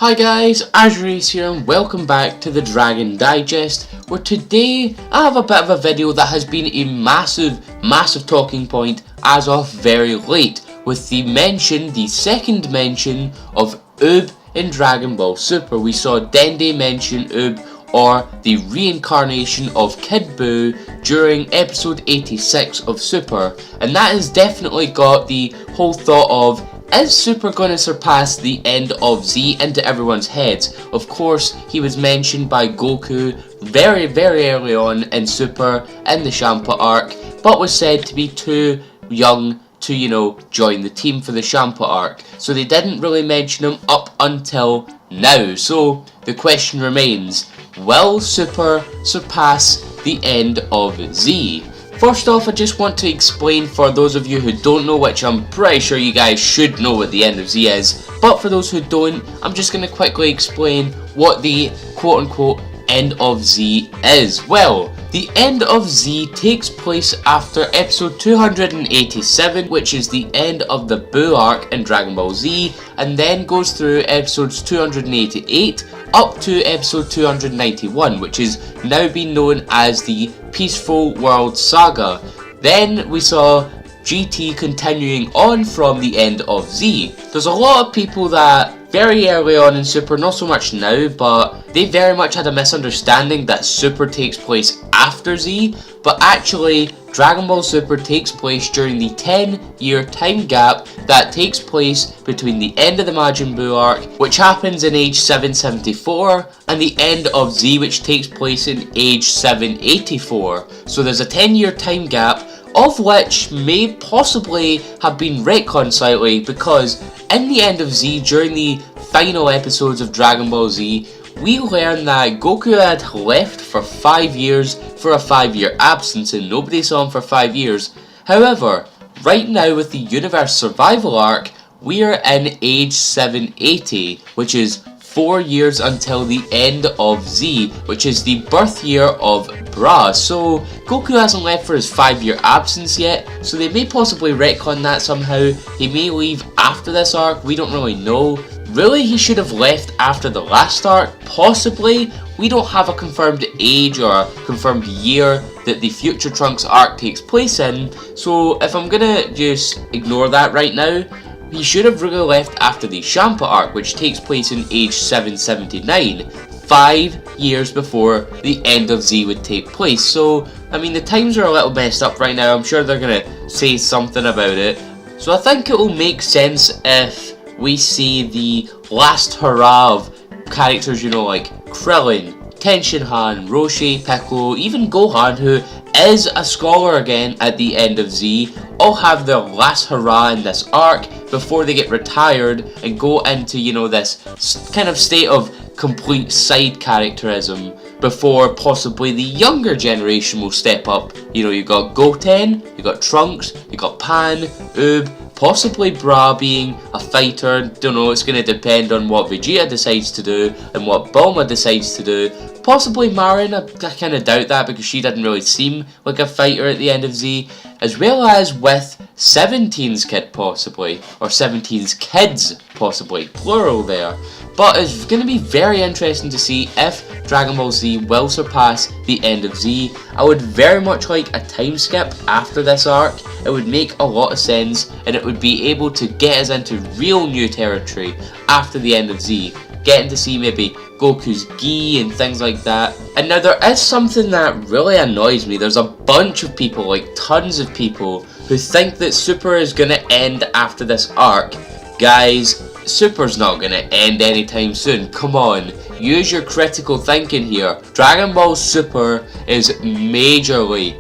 Hi guys, AzureAce here and welcome back to the Dragon Digest, where today I have a bit of a video that has been a massive talking point as of very late, with the second mention of Oob in Dragon Ball Super. We saw Dende mention Oob, or the reincarnation of Kid Buu, during episode 86 of Super, and that has definitely got the whole thought of, is Super going to surpass the end of Z into everyone's heads? Of course, he was mentioned by Goku very early on in Super in the Champa arc, but was said to be too young to, join the team for the Champa arc. So they didn't really mention him up until now. So the question remains, will Super surpass the end of Z? First off, I just want to explain for those of you who don't know, which I'm pretty sure you guys should know what the end of Z is, but for those who don't, I'm just going to quickly explain what the quote-unquote end of Z is. Well, the end of Z takes place after episode 287, which is the end of the Buu arc in Dragon Ball Z, and then goes through episodes 288 up to episode 291, which is now being known as the Peaceful World Saga. Then we saw GT continuing on from the end of Z. There's a lot of people that very early on in Super, not so much now, but they very much had a misunderstanding that Super takes place after Z, but actually Dragon Ball Super takes place during the 10-year time gap that takes place between the end of the Majin Buu arc, which happens in age 774, and the end of Z, which takes place in age 784. So there's a 10-year time gap, of which may possibly have been retconned slightly, because in the end of Z, during the final episodes of Dragon Ball Z, we learn that Goku had left for 5 years for a 5-year absence, and nobody saw him for 5 years. However, right now with the Universe Survival arc, we are in age 780, which is 4 years until the end of Z, which is the birth year of Bra. So Goku hasn't left for his 5-year absence yet, so they may possibly retcon that somehow. He may leave after this arc, we don't really know. Really, he should have left after the last arc, possibly. We don't have a confirmed age or a confirmed year that the Future Trunks arc takes place in, so if I'm gonna just ignore that right now, he should have really left after the Champa arc, which takes place in age 779, 5 years before the end of Z would take place. So, I mean, the times are a little messed up right now. I'm sure they're gonna say something about it. So I think it will make sense if we see the last hurrah of characters, like Krillin, Tenshinhan, Roshi, Piccolo, even Gohan, who is a scholar again at the end of Z, all have their last hurrah in this arc before they get retired and go into, this kind of state of complete side characterism before possibly the younger generation will step up. You got Goten, you got Trunks, you got Pan, Oob, possibly Bra being a fighter. Don't know, it's going to depend on what Vegeta decides to do and what Bulma decides to do. Possibly Marin, I kind of doubt that because she didn't really seem like a fighter at the end of Z. As well as with 17's kid possibly, or 17's kids possibly, plural there. But it's going to be very interesting to see if Dragon Ball Z will surpass the end of Z. I would very much like a time skip after this arc. It would make a lot of sense, and it would be able to get us into real new territory after the end of Z. Getting to see maybe Goku's gi and things like that. And now there is something that really annoys me. There's a bunch of people, like tons of people, who think that Super is going to end after this arc. Guys, Super's not going to end anytime soon. Come on, use your critical thinking here. Dragon Ball Super is majorly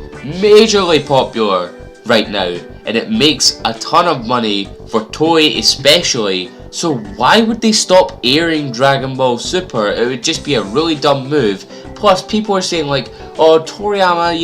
popular right now, and it makes a ton of money for Toei especially. So why would they stop airing Dragon Ball Super? It would just be a really dumb move. Plus, people are saying like, oh, Toriyama,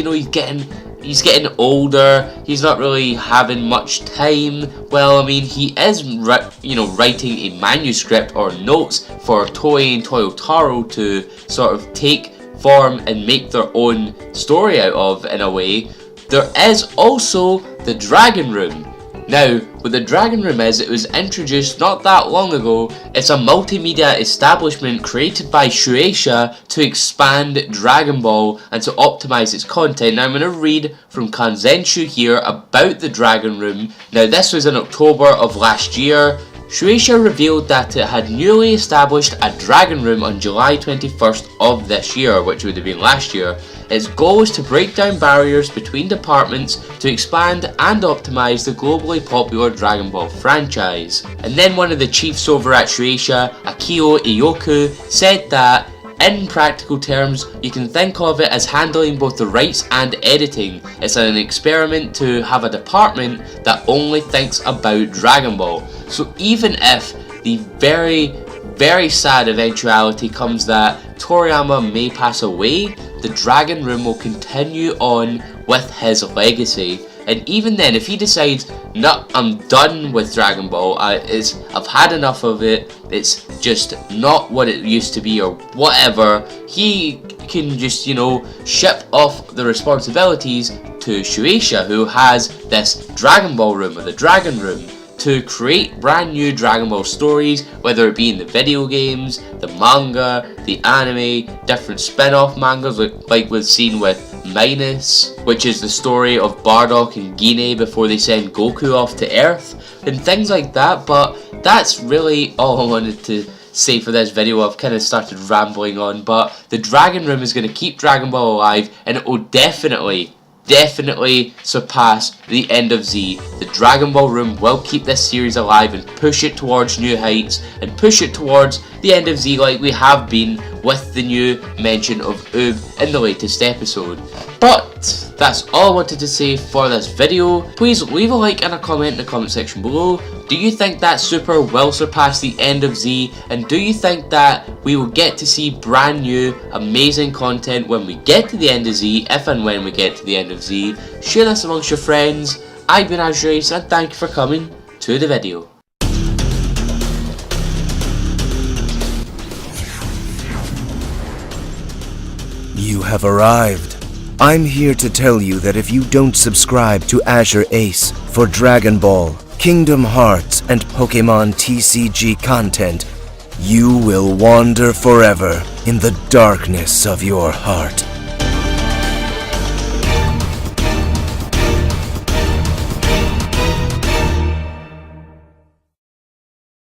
he's getting older, he's not really having much time. Well, I mean, he is, writing a manuscript or notes for Toei and Toyotaro to sort of take form and make their own story out of, in a way. There is also the Dragon Room. Now, what the Dragon Room is, it was introduced not that long ago. It's a multimedia establishment created by Shueisha to expand Dragon Ball and to optimize its content. Now I'm going to read from Kanzenshu here about the Dragon Room. Now this was in October of last year. Shueisha revealed that it had newly established a Dragon Room on July 21st of this year, which would have been last year. Its goal is to break down barriers between departments to expand and optimize the globally popular Dragon Ball franchise. And then one of the chiefs over at Shueisha, Akio Ioku, said that in practical terms, you can think of it as handling both the rights and editing. It's an experiment to have a department that only thinks about Dragon Ball. So even if the very sad eventuality comes that Toriyama may pass away, the Dragon Room will continue on with his legacy. And even then, if he decides, no, I'm done with Dragon Ball, I've had enough of it, it's just not what it used to be or whatever, he can just, ship off the responsibilities to Shueisha, who has this Dragon Ball Room, or the Dragon Room, to create brand new Dragon Ball stories, whether it be in the video games, the manga, the anime, different spin-off mangas like we've seen with Minus, which is the story of Bardock and Guinea before they send Goku off to Earth, and things like that. But that's really all I wanted to say for this video. I've kind of started rambling on, but the Dragon Room is going to keep Dragon Ball alive, and it will definitely surpass the end of Z. The Dragon Ball Room will keep this series alive and push it towards new heights and push it towards the end of Z like we have been with the new mention of Oob in the latest episode. But that's all I wanted to say for this video. Please leave a like and a comment in the comment section below. Do you think that Super will surpass the end of Z? And do you think that we will get to see brand new amazing content when we get to the end of Z, if and when we get to the end of Z? Share this amongst your friends. I've been AzureAce and thank you for coming to the video. You have arrived. I'm here to tell you that if you don't subscribe to AzureAce for Dragon Ball, Kingdom Hearts, and Pokemon TCG content, you will wander forever in the darkness of your heart.